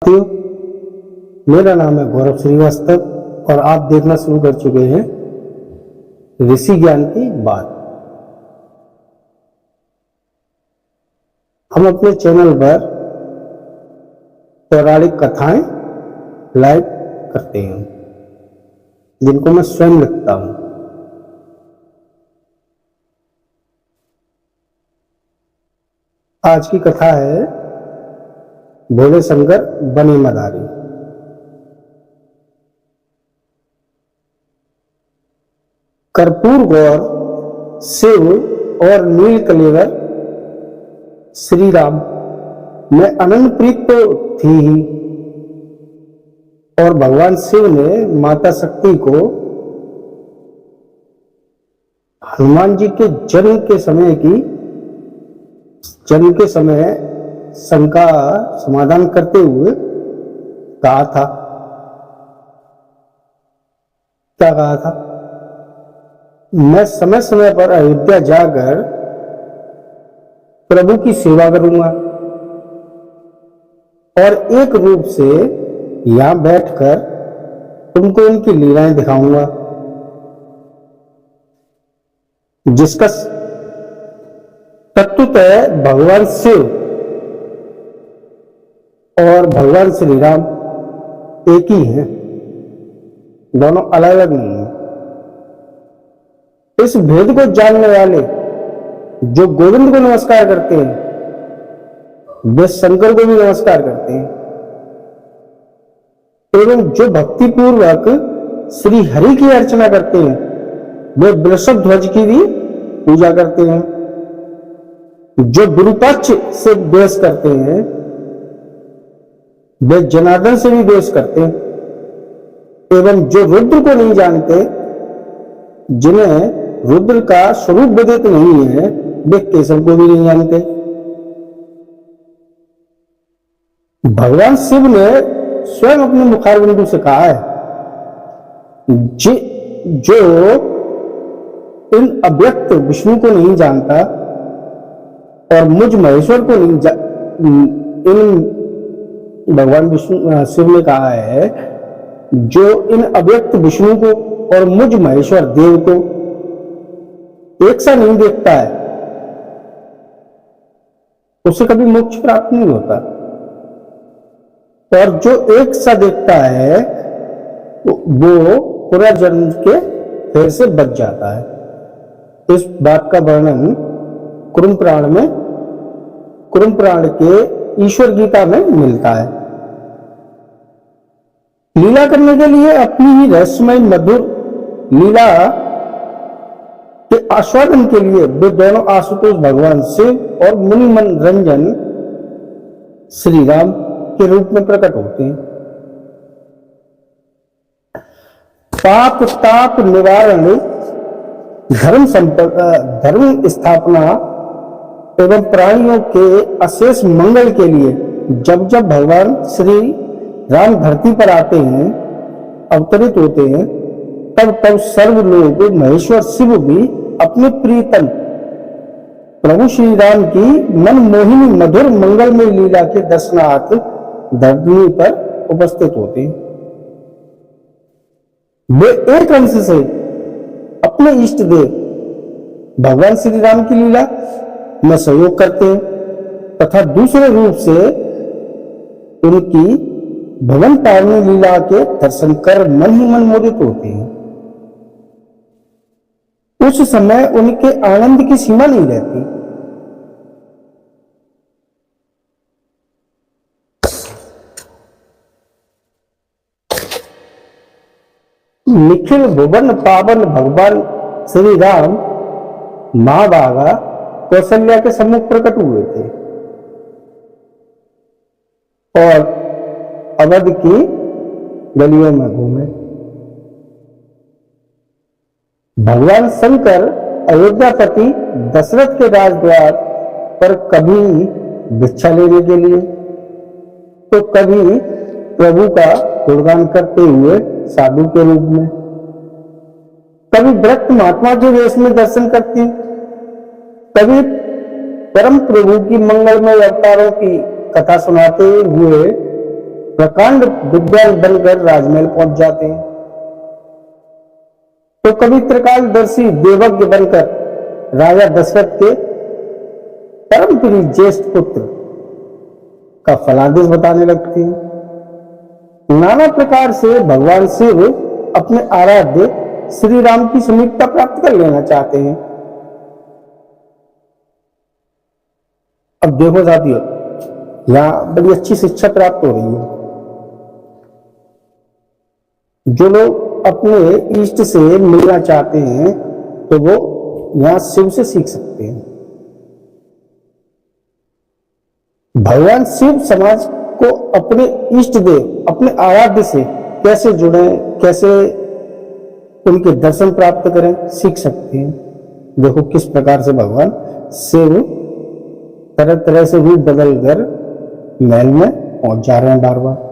साथियों, मेरा नाम है गौरव श्रीवास्तव और आप देखना शुरू कर चुके हैं ऋषि ज्ञान की बात। हम अपने चैनल पर पौराणिक कथाएं लाइव करते हैं जिनको मैं स्वयं लिखता हूं। आज की कथा है भोले शंकर बने मदारी। कर्पूर गौर शिव और नील कलेवर श्री राम में अनंत प्रीत तो थी ही, और भगवान शिव ने माता शक्ति को हनुमान जी के जन्म के समय शंका समाधान करते हुए कहा था। क्या कहा था? मैं समय समय पर अयोध्या जाकर प्रभु की सेवा करूंगा और एक रूप से यहां बैठकर तुमको इनकी लीलाएं दिखाऊंगा, जिसका तत्वतः भगवान शिव और भगवान श्री राम एक ही हैं, दोनों अलग अलग नहीं हैं। इस भेद को जानने वाले जो गोविंद को नमस्कार करते हैं वे शंकर को भी नमस्कार करते हैं, एवं जो भक्ति पूर्वक श्री हरि की अर्चना करते हैं वे वृषभ ध्वज की भी पूजा करते हैं। जो विरूपाक्ष से द्वेष करते हैं वे जनार्दन से भी द्वेष करते हैं, एवं जो रुद्र को नहीं जानते, जिन्हें रुद्र का स्वरूप विदित नहीं है, वे केशव को भी नहीं जानते। भगवान शिव ने स्वयं अपने मुखारबिंदु से कहा है, जो इन अव्यक्त विष्णु को नहीं जानता और मुझ महेश्वर को नहीं इन भगवान विष्णु शिव ने कहा है, जो इन अव्यक्त विष्णु को और मुझ महेश्वर देव को एक सा नहीं देखता है उसे कभी मोक्ष प्राप्त नहीं होता, और जो एक सा देखता है वो पूरा जन्म के फेर से बच जाता है। इस बात का वर्णन कुरुम पुराण के ईश्वर गीता में मिलता है। लीला करने के लिए अपनी ही रहस्यमय मधुर लीला के आस्वादन के लिए वे दोनों आशुतोष भगवान शिव और मुनि मनोरंजन श्री राम के रूप में प्रकट होते हैं। पाप ताप निवारण, धर्म स्थापना एवं प्राणियों के अशेष मंगल के लिए जब जब भगवान श्री राम धरती पर आते हैं, अवतरित होते हैं, तब तब सर्व लोग महेश्वर शिव भी अपने प्रीतम प्रभु श्री राम की मनमोहिनी मधुर मंगलमय लीला के दर्शनार्थ धरती पर उपस्थित होते हैं। वे एक अंश से अपने इष्ट देव भगवान श्री राम की लीला में सहयोग करते हैं तथा दूसरे रूप से उनकी भवन पावनी लीला के दर्शन कर मन ही मन मोदित होते हैं। उस समय उनके आनंद की सीमा नहीं रहती। निखिल भुवन पावन भगवान श्री राम महाभागा कौशल्या के सम्मुख प्रकट हुए थे और अवध की गलियों में घूमे। भगवान शंकर अयोध्यापति दशरथ के राजद्वार पर कभी भिक्षा लेने के लिए तो कभी प्रभु का गुणगान करते हुए साधु के रूप में, कभी व्रत महात्मा के वेश में दर्शन करते, कभी परम प्रभु की मंगलमय अवतारों की कथा सुनाते हुए प्रकांड विद्वान बनकर राजमहल पहुंच जाते हैं, तो कभी त्रिकालदर्शी देवज्ञ बनकर राजा दशरथ के परम प्रिय ज्येष्ठ पुत्र का फलादेश बताने लगते हैं। नाना प्रकार से भगवान शिव अपने आराध्य श्री राम की समीपता प्राप्त कर लेना चाहते हैं। अब देखो साथियों, यहां बड़ी अच्छी शिक्षा प्राप्त हो रही है। जो लोग अपने इष्ट से मिलना चाहते हैं तो वो यहां शिव से सीख सकते हैं। भगवान शिव समाज को अपने इष्ट देव, अपने आराध्य से कैसे जुड़े, कैसे उनके दर्शन प्राप्त करें, सीख सकते हैं। देखो किस प्रकार से भगवान शिव तरह तरह से रूप बदल कर महल में पहुंच जा रहे हैं बार बार।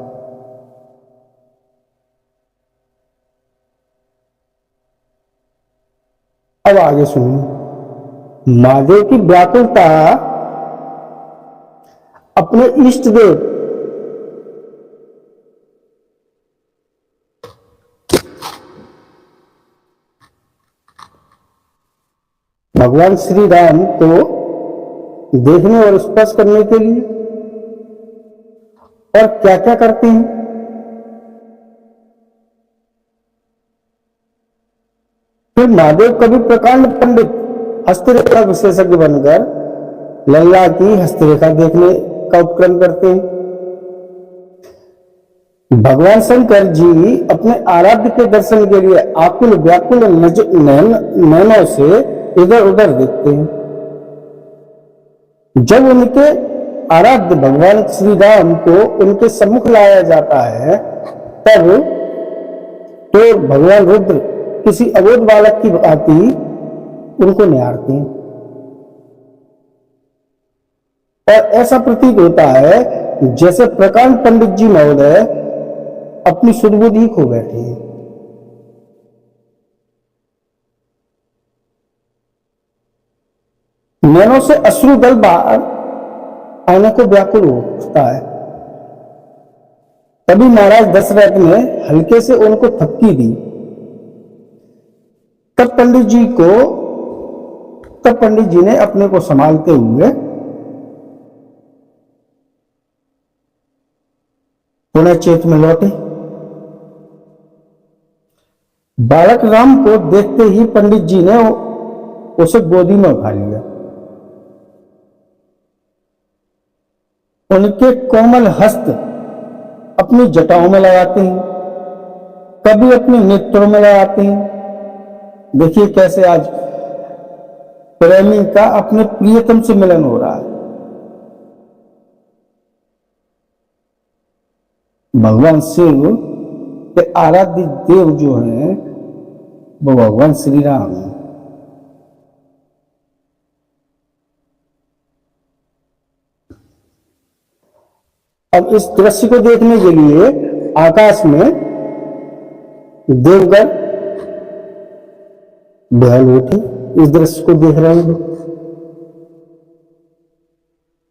अब आगे सुनिए, महादेव की व्याकुलता अपने इष्ट देव भगवान श्री राम को देखने और स्पर्श करने के लिए और क्या क्या करते हैं। फिर महादेव कवि प्रकांड पंडित हस्तरेखा विशेषज्ञ बनकर लल्ला की हस्तरेखा देखने का उपक्रम करते हैं। भगवान शंकर जी अपने आराध्य के दर्शन के लिए आकुल व्याकुल नयनों से इधर उधर देखते हैं। जब उनके आराध्य भगवान श्री राम को उनके सम्मुख लाया जाता है तब तो भगवान रुद्र किसी अबोध बालक की भांति उनको निहारते हैं और ऐसा प्रतीत होता है जैसे प्रकांड पंडित जी महोदय अपनी सुधबुद्धि खो बैठे हैं। नैनों से अश्रु दल बाहर आने को व्याकुल होता है। तभी महाराज दशरथ ने हल्के से उनको थपकी दी। तब पंडित जी ने अपने को संभालते हुए पुनः चेत में लौटे। बालक राम को देखते ही पंडित जी ने उसे गोदी में उठा लिया। उनके कोमल हस्त अपनी जटाओं में लगाते हैं, कभी अपने नेत्रों में लगाते हैं। देखिए कैसे आज प्रेमी का अपने प्रियतम से मिलन हो रहा है। भगवान शिव के आराध्य देव जो हैं वो भगवान श्री राम हैं। अब इस दृश्य को देखने के लिए आकाश में देवगण बेहल उठे, इस दृश्य को देख रहे हैं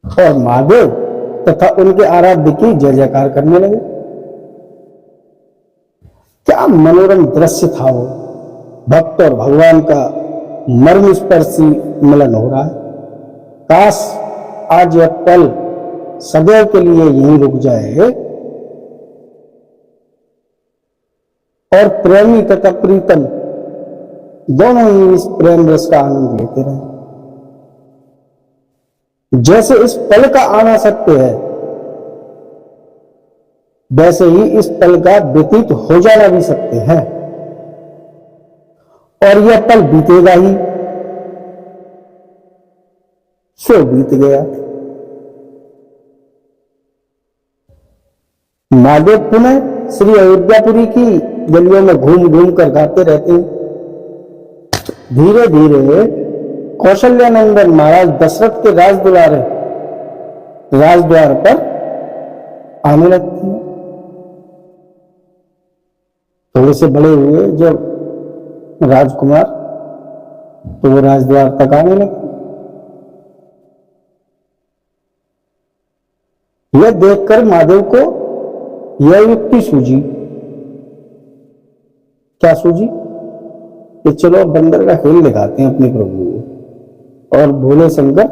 और महादेव तथा उनके आराध्य की जय जयकार करने लगे। क्या मनोरम दृश्य था वो। भक्त और भगवान का मर्म स्पर्शी मिलन हो रहा है। काश आज यह पल सदैव के लिए यहीं रुक जाए और प्रेमी तथा प्रीतम दोनों ही इस प्रेम रस का आनंद लेते रहे। जैसे इस पल का आना सत्य है वैसे ही इस पल का व्यतीत हो जाना भी सत्य है और यह पल बीतेगा ही। सो बीत गया। महादेव पुनः श्री अयोध्यापुरी की गलियों में घूम घूम कर गाते रहते हैं। धीरे धीरे कौशल्यानंदन महाराज दशरथ के राजद्वार पर आने लगते हैं। थोड़े से बड़े हुए जब राजकुमार तो वो राजद्वार तक आने लगते। यह देखकर महादेव को यह युक्ति सूझी। क्या सूझी? कि चलो बंदर का खेल दिखाते हैं अपने प्रभु को, और भोले शंकर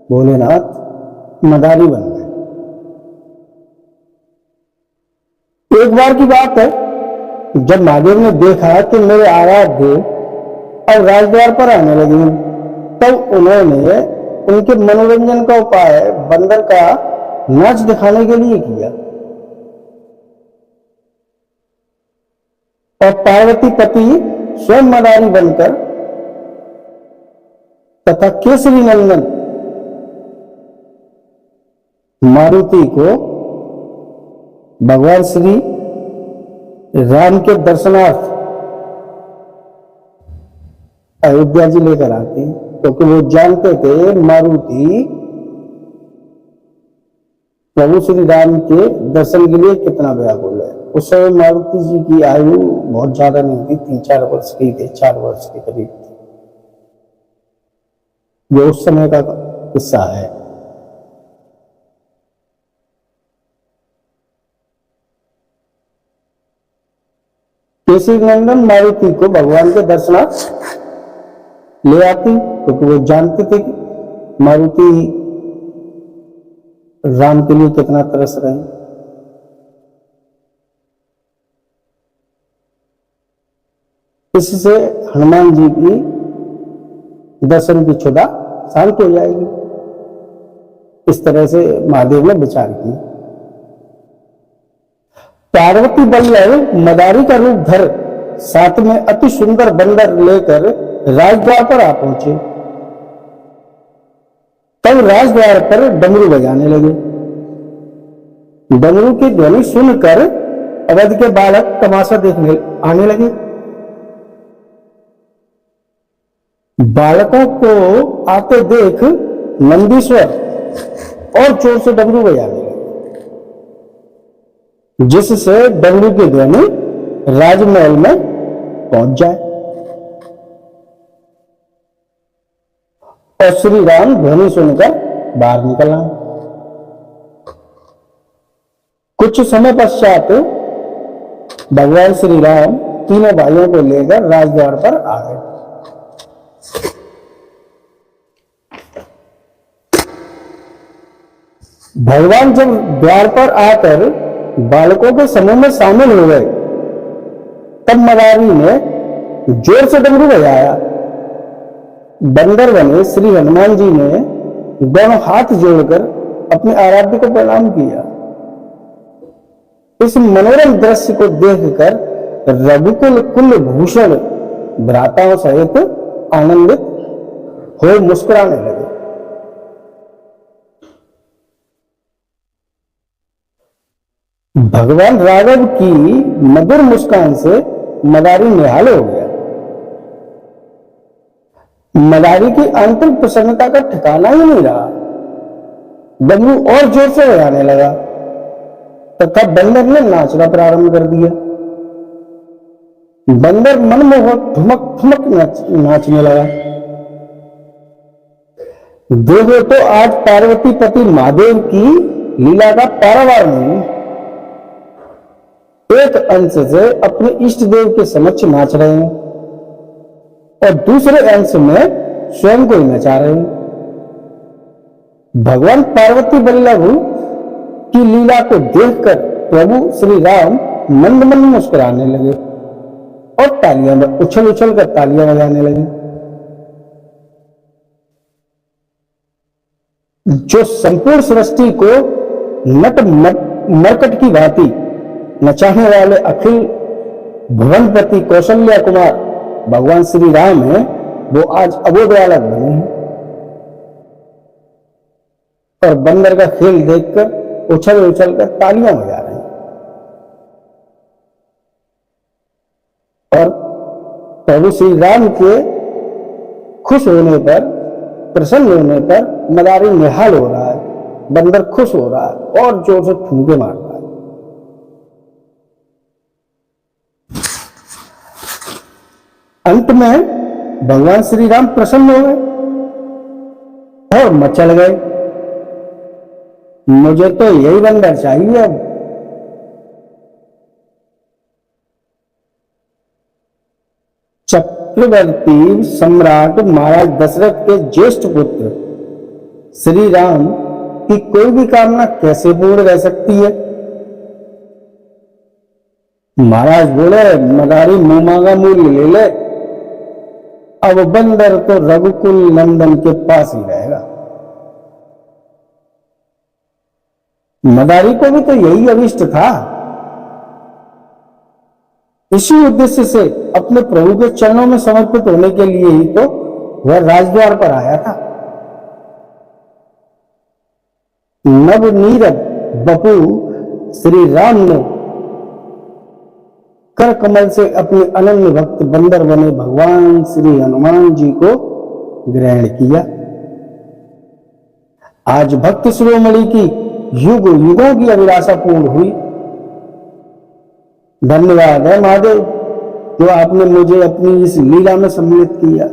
भोलेनाथ मदारी बन गए। एक बार की बात है, जब महादेव ने देखा कि मेरे आराध्य अब राजद्वार पर आने लगे, तब उन्होंने उनके मनोरंजन का उपाय बंदर का नाच दिखाने के लिए किया। और पार्वती पति स्वयं मदारी बनकर तथा केसरी नंदन मारुति को भगवान श्री राम के दर्शनार्थ अयोध्या जी लेकर आते हैं, क्योंकि वो जानते थे मारुति प्रभु श्री राम के दर्शन के लिए कितना व्याकुल है। उस समय मारुति जी की आयु बहुत ज्यादा नहीं थी, 3-4 वर्ष की थे, 4 वर्ष के करीब थी। ये उस समय का किस्सा है। केसरी नंदन मारुति को भगवान के दर्शनार्थ ले आती, क्योंकि वो जानते थे कि मारुति राम के लिए कितना तरस रहे। इससे हनुमान जी की दर्शन की क्षुधा शांत हो जाएगी। इस तरह से महादेव ने विचार किया। पार्वती बल्लभ मदारी का रूप धर साथ में अति सुंदर बंदर लेकर राजद्वार पर आ पहुंचे। तब राजद्वार पर डमरू बजाने लगे। डमरू की ध्वनि सुनकर अवध के बालक तमाशा देखने आने लगे। बालकों को आते देख नंदीश्वर और जोर से डमरू बजाने लगे, जिससे डमरू की ध्वनि राजमहल में पहुंच जाए और श्री राम ध्वनि सुनकर बाहर निकल आए। कुछ समय पश्चात भगवान श्री राम तीनों भाइयों को लेकर राजद्वार पर आ गए। भगवान जब द्वार पर आकर बालकों के समूह में शामिल हो गए, तब मदारी ने जोर से डमरू बजाया। बंदर बने श्री हनुमान जी ने दोनों हाथ जोड़कर अपने आराध्य को प्रणाम किया। इस मनोरम दृश्य को देखकर रघुकुल कुल भूषण भ्राताओं सहित आनंदित हो मुस्कुराने लगे। भगवान राघव की मधुर मुस्कान से मदारी निहाल हो गया। मदारी की आंतरिक प्रसन्नता का ठिकाना ही नहीं रहा। डमरू और जोर से बजाने लगा तथा बंदर ने नाचना प्रारंभ कर दिया। बंदर मनमोहक ठुमक ठुमक नाचने लगा। देखो तो आज पार्वती पति महादेव की लीला का पारावार नहीं। एक अंश से अपने इष्ट देव के समक्ष नाच रहे हैं और दूसरे अंश में स्वयं को ही नचा रहे हैं। भगवान पार्वती बल्लभ की लीला को देखकर प्रभु श्री राम मंद मंद मुस्कुराने लगे और तालियां उछल उछल कर तालियां बजाने लगे। जो संपूर्ण सृष्टि को नट मरकट की भांति नचाने वाले अखिल भुवनपति कौशल्या कुमार भगवान श्री राम हैं, वो आज अबोध बालक बने हैं और बंदर का खेल देखकर उछल उछल कर तालियां बजा रहे हैं। और प्रभु श्री राम के खुश होने पर, प्रसन्न होने पर मदारी निहाल हो रहा है, बंदर खुश हो रहा है और जोर से ठुमके मार रहा है। अंत में भगवान श्री राम प्रसन्न हो गए और मचल गए, मुझे तो यही बंदर चाहिए अब, चक्रवर्ती सम्राट महाराज दशरथ के ज्येष्ठ पुत्र श्री राम की कोई भी कामना कैसे पूर्ण रह सकती है? महाराज बोले, मदारी मुंह मांगा मूल्य ले ले। अब बंदर तो रघुकुल नंदन के पास ही रहेगा। मदारी को भी तो यही अभिष्ट था। इसी उद्देश्य से अपने प्रभु के चरणों में समर्पित होने के लिए ही तो वह राजद्वार पर आया था। नवनीरद बपू श्री राम ने कर कमल से अपने अनन्य भक्त बंदर बने भगवान श्री हनुमान जी को ग्रहण किया। आज भक्त शिरोमणि की युग युगों की अभिलाषा पूर्ण हुई। धन्यवाद है महादेव, जो आपने मुझे अपनी इस लीला में सम्मिलित किया।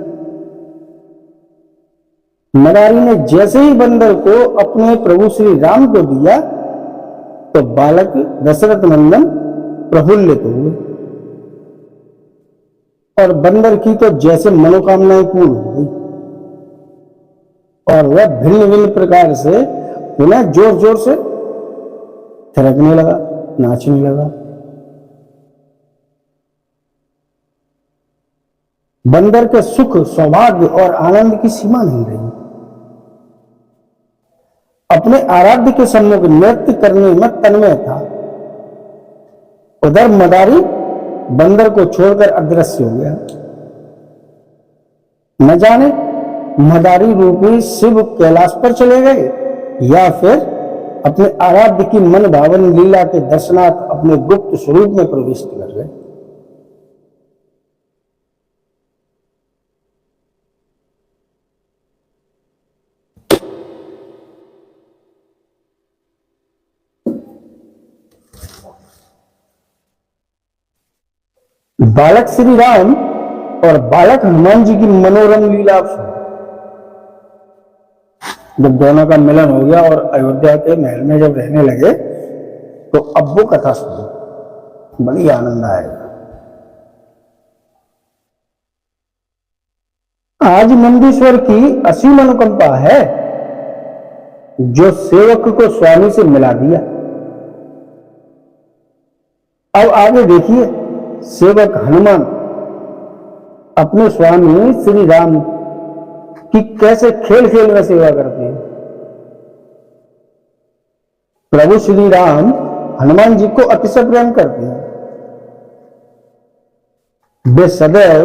मदारी ने जैसे ही बंदर को अपने प्रभु श्री राम को दिया तो बालक दशरथ नंदन प्रफुल्लित हुए और बंदर की तो जैसे मनोकामनाएं पूर्ण हो गई और वह भिन्न भिन्न प्रकार से पुनः जोर जोर से थिरकने लगा, नाचने लगा। बंदर के सुख, सौभाग्य और आनंद की सीमा नहीं रही। अपने आराध्य के सम्मुख नृत्य करने में तन्मय था। उधर मदारी बंदर को छोड़कर अदृश्य हो गया। न जाने मदारी रूपी शिव कैलाश पर चले गए या फिर अपने आराध्य की मन भावन लीला के दर्शनार्थ अपने गुप्त स्वरूप में प्रवेश कर गए। बालक श्री राम और बालक हनुमान जी की मनोरम लीला सुनो। जब दोनों का मिलन हो गया और अयोध्या के महल में जब रहने लगे तो अब वो कथा सुनो, बड़ी आनंद आएगा। आज नंदीश्वर की असीम अनुकंपा है जो सेवक को स्वामी से मिला दिया। अब आगे देखिए, सेवक हनुमान अपने स्वामी श्री राम की कैसे खेल खेल में सेवा करते हैं। प्रभु श्री राम हनुमान जी को अतिशय प्रेम करते हैं। वे सदैव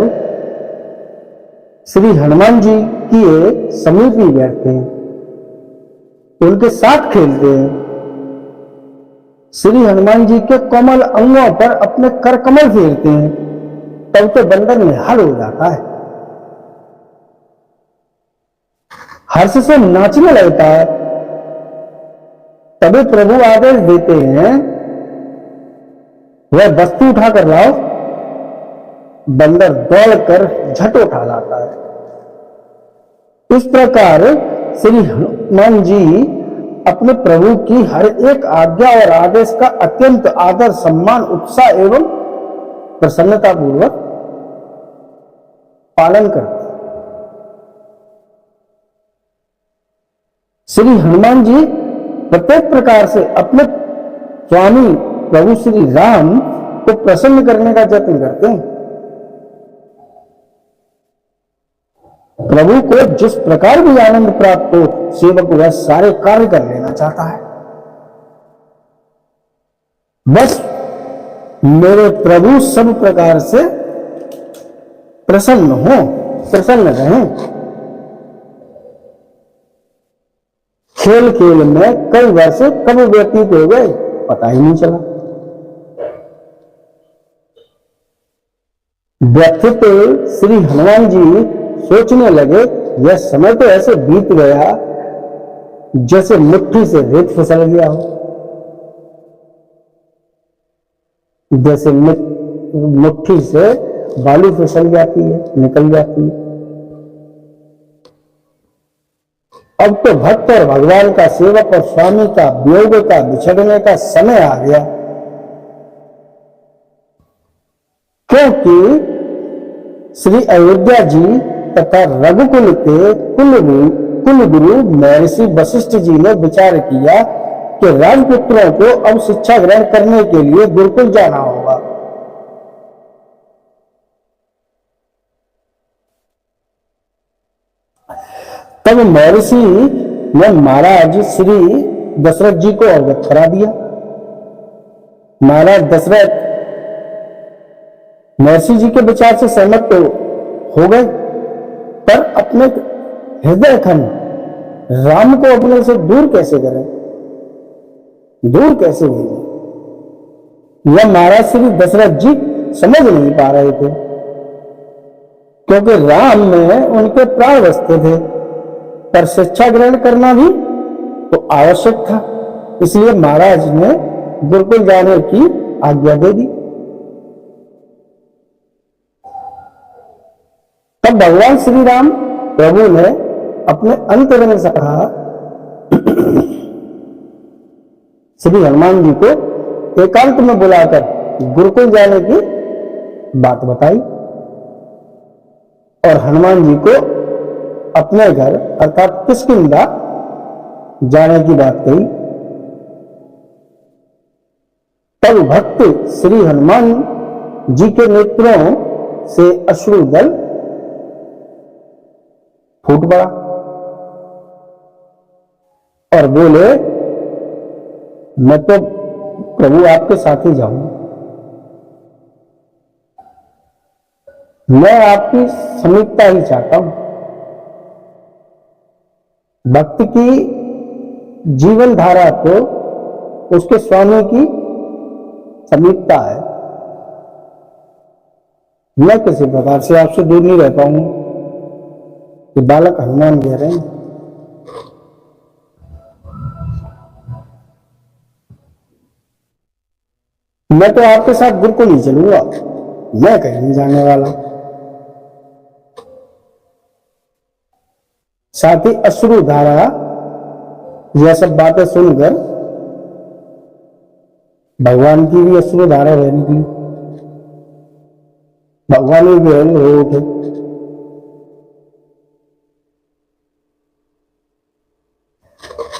श्री हनुमान जी के समीप ही बैठते हैं, उनके साथ खेलते हैं। श्री हनुमान जी के कोमल अंगों पर अपने कर कमल फेरते हैं, तब तो बंदर निहाल हो जाता है, हर्ष से नाचने लगता है। तभी प्रभु आदेश देते हैं, वह वस्तु उठाकर लाओ। बंदर दौड़कर झट उठा लाता है। इस प्रकार श्री हनुमान जी अपने प्रभु की हर एक आज्ञा और आदेश का अत्यंत आदर, सम्मान, उत्साह एवं प्रसन्नता पूर्वक पालन करते हैं। श्री हनुमान जी प्रत्येक प्रकार से अपने स्वामी प्रभु श्री राम को प्रसन्न करने का यत्न करते हैं। प्रभु को जिस प्रकार भी आनंद प्राप्त हो, सेवक वह सारे कार्य कर लेना चाहता है। बस मेरे प्रभु सब प्रकार से प्रसन्न हो, प्रसन्न रहें। खेल खेल में कई वर्ष कब व्यतीत हो गए पता ही नहीं चला। व्यथित श्री हनुमान जी सोचने लगे, यह समय तो ऐसे बीत गया जैसे मुट्ठी से रेत फिसल गया हो, जैसे मुट्ठी से बालू फिसल जाती है, निकल जाती है। अब तो भक्त और भगवान का, सेवक और स्वामी का वियोग का, बिछड़ने का समय आ गया। क्योंकि श्री अयोध्या जी तथा रघुकुल के कुल गुरु महर्षि वशिष्ठ जी ने विचार किया कि राजपुत्रों को अब शिक्षा ग्रहण करने के लिए गुरुकुल जाना होगा। तब महर्षि ने महाराज श्री दशरथ जी को अवगत करा दिया। महाराज दशरथ महर्षि जी के विचार से सहमत तो हो गए, पर अपने हृदय खंड राम को अपने से दूर कैसे करें, दूर कैसे भेजें, यह महाराज श्री दशरथ जी समझ नहीं पा रहे थे, क्योंकि राम में उनके प्राण बसते थे, पर शिक्षा ग्रहण करना भी तो आवश्यक था। इसलिए महाराज ने गुरुकुल जाने की आज्ञा दे दी। तब भगवान श्री राम प्रभु ने अपने अंतरंग सखा श्री हनुमान जी को एकांत में बुलाकर गुरुकुल जाने की बात बताई और हनुमान जी को अपने घर अर्थात किष्किंधा जाने की बात कही। तब भक्त श्री हनुमान जी के नेत्रों से अश्रु दल फूट पड़ा और बोले, मैं तो प्रभु आपके साथ ही जाऊंगा, मैं आपकी समीपता ही चाहता हूं। भक्त की जीवन धारा तो उसके स्वामी की समीपता है, मैं किसी प्रकार से आपसे दूर नहीं रह पाऊंगा। ये बालक हनुमान कह रहे हैं। मैं तो आपके साथ गुरुकुल नहीं चलूंगा, मैं कहीं नहीं जाने वाला। साथ ही अश्रु धारा यह सब बातें सुनकर भगवान की भी अश्रु धारा बह निकली। भगवान भी बेहद हो उठे।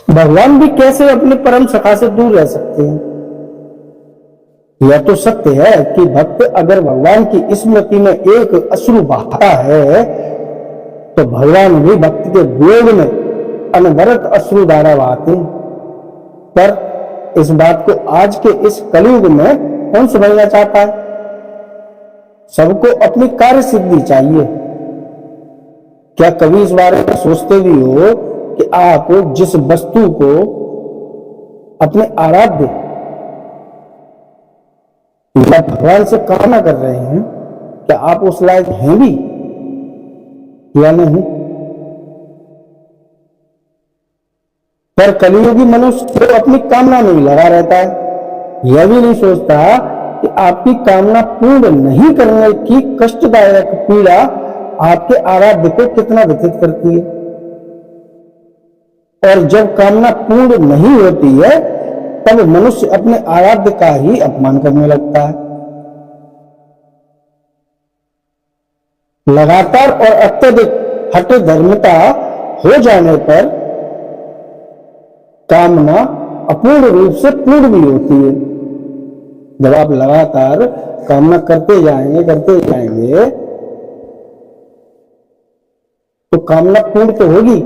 भगवान भी कैसे अपने परम सखा से दूर रह सकते हैं। यह तो सत्य है कि भक्त अगर भगवान की स्मृति में एक अश्रु बहाता है तो भगवान भी भक्त के वियोग में अनवरत अश्रु धारा बहाते हैं। पर इस बात को आज के इस कलयुग में कौन समझना चाहता है? सबको अपनी कार्य सिद्धि चाहिए। क्या कभी इस बारे में सोचते भी हो कि आप जिस वस्तु को अपने आराध्य या भगवान से कामना कर रहे हैं, क्या आप उस लायक हैं भी या नहीं? पर कलियुगी मनुष्य तो अपनी कामना में ही लगा रहता है। यह भी नहीं सोचता कि आपकी कामना पूर्ण नहीं करने की कष्टदायक पीड़ा आपके आराध्य को कितना व्यथित करती है। और जब कामना पूर्ण नहीं होती है तब मनुष्य अपने आराध्य का ही अपमान करने लगता है। लगातार और अत्यधिक हठ धर्मिता हो जाने पर कामना अपूर्ण रूप से पूर्ण भी होती है। जब आप लगातार कामना करते जाएंगे तो कामना पूर्ण तो होगी,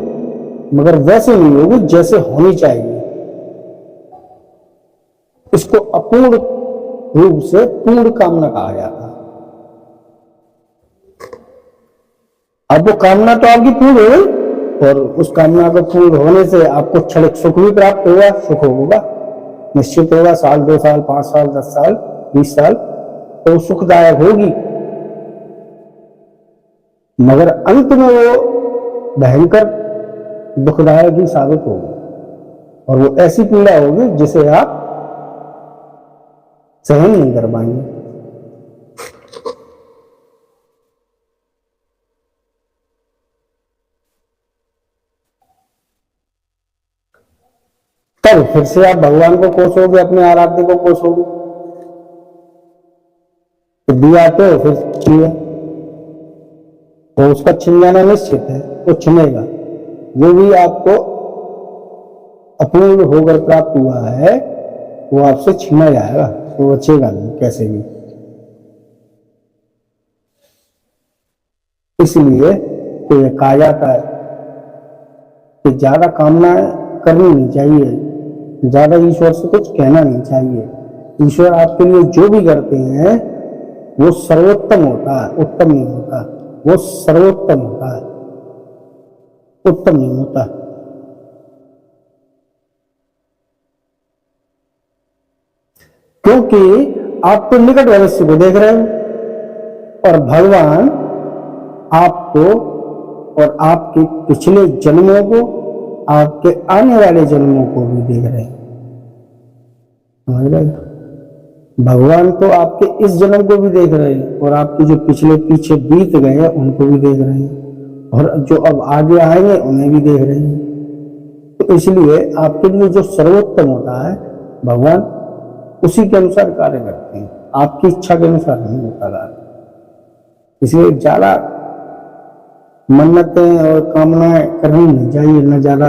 मगर वैसे नहीं होगी जैसे होनी चाहिए। इसको अपूर्ण रूप से पूर्ण कामना कहा जाता है। अब वो कामना तो आपकी पूर्ण हो गई और उस कामना को पूर्ण होने से आपको क्षणिक सुख भी प्राप्त होगा। सुख होगा, निश्चित होगा, साल 2 साल 5 साल 10 साल 20 साल तो सुखदायक होगी, मगर अंत में वो भयंकर दुखदायक ही साबित होगी और वो ऐसी पीड़ा होगी जिसे आप सहन नहीं कर पाएंगे। तब फिर से आप भगवान को कोसोगे, अपने आराध्य को कोसोगे। तो दिया तो फिर किया, तो उसका छिन जाना निश्चित है, वो छिनेगा। जो भी आपको अपूर्ण होकर प्राप्त हुआ है वो आपसे छीना जाएगा, वो बचेगा नहीं कैसे भी। इसलिए तो ये कहा जाता है कि ज्यादा कामनाएं करनी नहीं चाहिए, ज्यादा ईश्वर से कुछ कहना नहीं चाहिए। ईश्वर आपके लिए जो भी करते हैं वो सर्वोत्तम होता है, उत्तम नहीं होता। वो सर्वोत्तम होता है, उत्तम नहीं होता। क्योंकि आप तो निकट भविष्य को देख रहे हो और भगवान आपको और आपके पिछले जन्मों को, आपके आने वाले जन्मों को भी देख रहे हैं। समझ रहे? भगवान तो आपके इस जन्म को भी देख रहे हैं और आपके जो पिछले पीछे बीत गए हैं उनको भी देख रहे हैं, और जो अब आगे आएंगे उन्हें भी देख रहे हैं। तो इसलिए आपके लिए जो सर्वोत्तम होता है भगवान उसी के अनुसार कार्य करते हैं, आपकी इच्छा के अनुसार नहीं होता कार्य। इसलिए ज्यादा मन्नतें और कामनाएं करनी नहीं चाहिए, न ज्यादा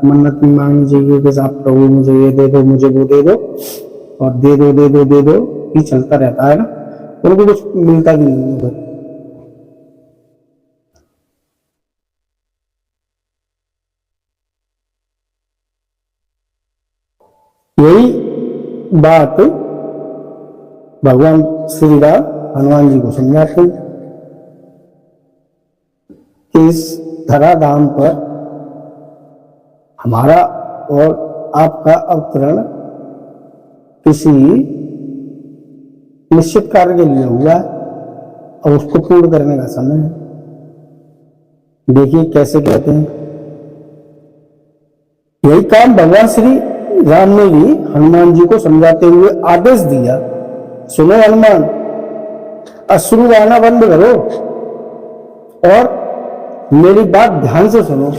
मन्नत नहीं मांगनी चाहिए कि आप प्रभु मुझे ये दे दो, मुझे वो दे दो, और दे दो दे दो दे दो ही चलता रहता है ना, उनको कुछ मिलता भी नहीं है। यही बात भगवान श्री राम हनुमान जी को समझाते हैं कि इस धराधाम पर हमारा और आपका अवतरण किसी निश्चित कार्य के लिए हुआ है और उसको पूर्ण करने का समय है। देखिए कैसे कहते हैं। यही काम भगवान श्री राम ने भी हनुमान जी को समझाते हुए आदेश दिया, सुनो हनुमान, अश्रु आना बंद करो और मेरी बात ध्यान से सुनो।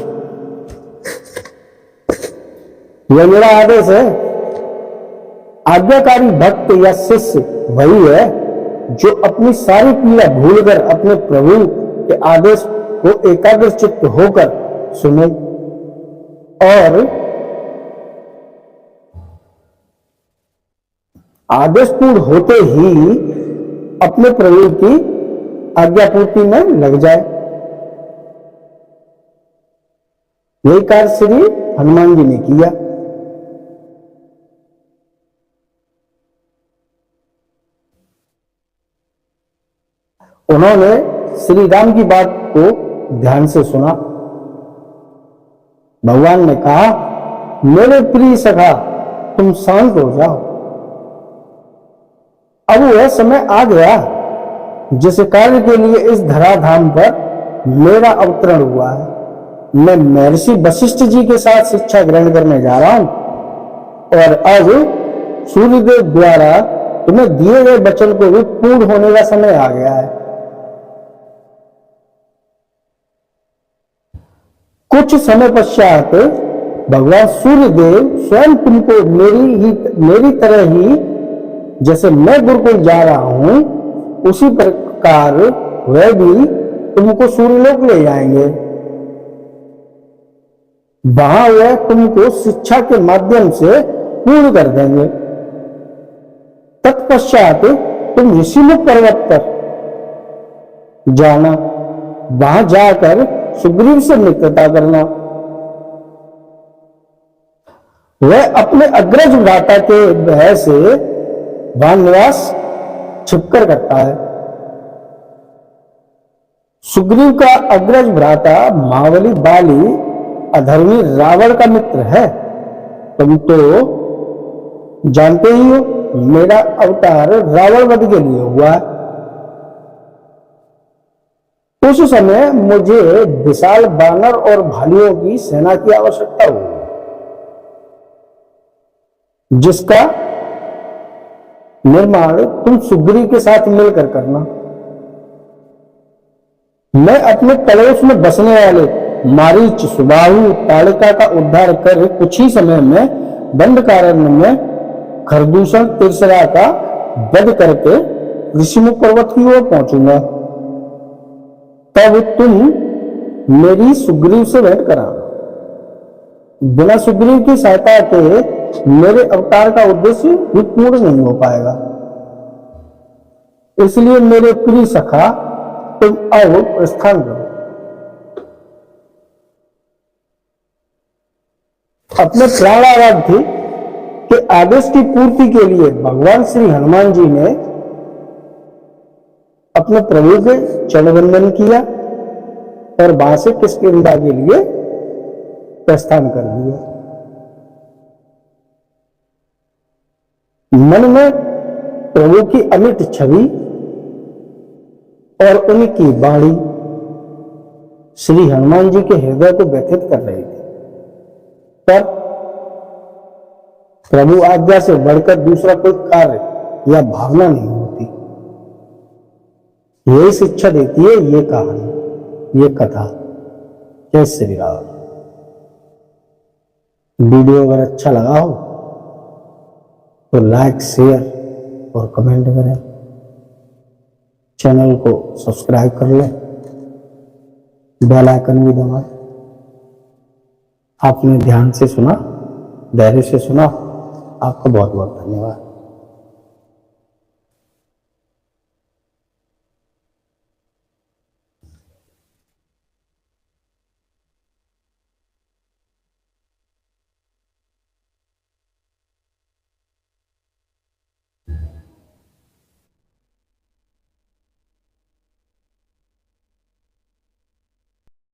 यह मेरा आदेश है। आज्ञाकारी भक्त या शिष्य वही है जो अपनी सारी पीड़ा भूलकर अपने प्रभु के आदेश को एकाग्र चित्त होकर सुने और आदेश पूर्ण होते ही अपने प्रभु की आज्ञापूर्ति में लग जाए। यही कार्य श्री हनुमान जी ने किया। उन्होंने श्री राम की बात को ध्यान से सुना। भगवान ने कहा, मेरे प्रिय सखा तुम शांत हो जाओ। अब वह समय आ गया जिस कार्य के लिए इस धराधाम पर मेरा अवतरण हुआ है। मैं महर्षि वशिष्ठ जी के साथ शिक्षा ग्रहण करने जा रहा हूं और अब सूर्यदेव द्वारा तुम्हें दिए गए वचन को भी पूर्ण होने का समय आ गया है। कुछ समय पश्चात भगवान सूर्यदेव स्वयं तुमको मेरी तरह ही जैसे मैं गुरुकुल जा रहा हूं उसी प्रकार वह भी तुमको सूर्यलोक ले जाएंगे। वहां वह तुमको शिक्षा के माध्यम से पूर्ण कर देंगे। तत्पश्चात तुम ऋषिमुख पर्वत पर जाना, वहां जाकर सुग्रीव से मित्रता करना। वह अपने अग्रज भ्राता के भय से वहां निवास छिपकर करता है। सुग्रीव का अग्रज भ्राता महाबली बाली अधर्मी रावण का मित्र है। तुम तो जानते ही हो मेरा अवतार रावण वध के लिए हुआ है। उस समय मुझे विशाल बानर और भालुओं की सेना की आवश्यकता हुई जिसका निर्माण तुम सुग्रीव के साथ मिलकर करना। मैं अपने कलेश में बसने वाले मारीच, सुबाहु, ताड़िका का उद्धार कर कुछ ही समय में दंडकारण्य में खरदूषण तिरसरा का वध करके ऋषिमुख पर्वत की ओर पहुंचूंगा। तब तुम मेरी सुग्रीव से भेंट कराना। बिना सुग्रीव की सहायता के मेरे अवतार का उद्देश्य भी पूर्ण नहीं हो पाएगा। इसलिए मेरे प्रिय सखा, तुम अब प्रस्थान करो। अपने प्राणाराध्य के आदेश की पूर्ति के लिए भगवान श्री हनुमान जी ने अपने प्रभु के चरणवंदन किया और वहां से किष्किंधा के लिए प्रस्थान कर दिया। मन में प्रभु की अमिट छवि और उनकी वाणी श्री हनुमान जी के हृदय को व्यथित कर रही थी, पर प्रभु आज्ञा से बढ़कर दूसरा कोई कार्य या भावना नहीं होती। यही शिक्षा देती है ये कहानी, ये कथा। जय श्री राम। वीडियो अगर अच्छा लगा हो तो लाइक, शेयर और कमेंट करें। चैनल को सब्सक्राइब कर लें, बेल आइकन भी दबाएं। आपने ध्यान से सुना, धैर्य से सुना, आपका बहुत बहुत धन्यवाद।